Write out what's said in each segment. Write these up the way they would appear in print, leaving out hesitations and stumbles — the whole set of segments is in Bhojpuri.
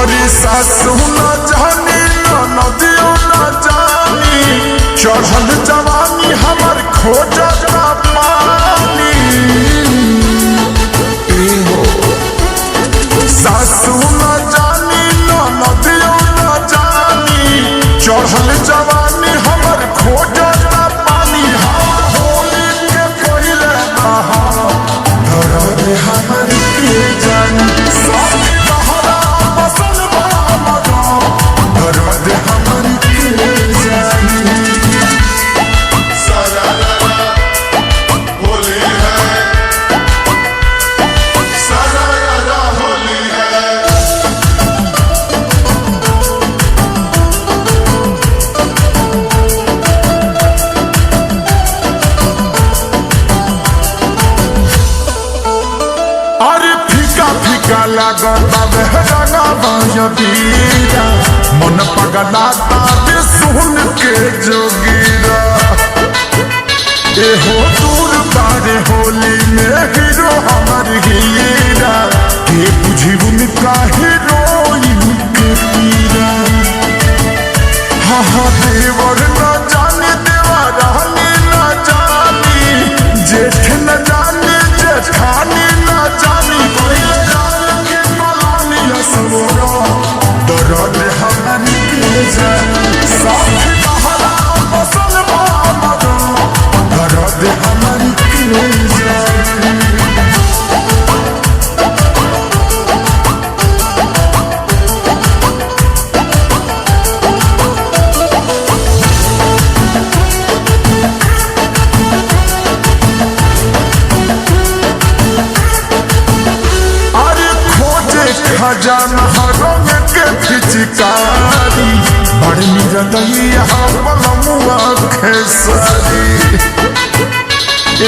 सासू न जानी नदियों न जानी चढ़ल जवानी हमर खोजता पानी। सासू न जानी नदियों न जानी चढ़ल जवानी हमर खोजता पानी। होली के पहिले दर्द हमर के जानी मन पगलाता सुन के जोगीरा। एहो दूर बारे होली में हीरो हमर हीरा के बुझी उनका हीरोइन के पीरा। हाँ देवर न जाने देवा रानी न जानी जेठ न जाने जेठानी न जानी दर्द हमर के जानी साथ बहरा बसल दर्द हमर के जानी। खजाना रंग के पिचकारी बड़ी निरदैया बलमुआ खेसरी।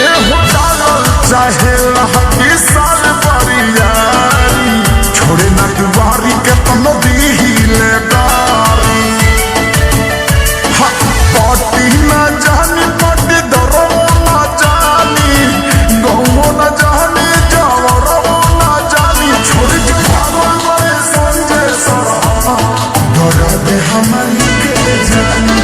एहो डालल चाहे लहकी साल बरियारी छोड़े न दुआरी के तनो दीले गारी। पटी न जानी पटी दरो न जानी गौ न जानी जावरो न जानी छोड़ के दर्द हमर के जानी।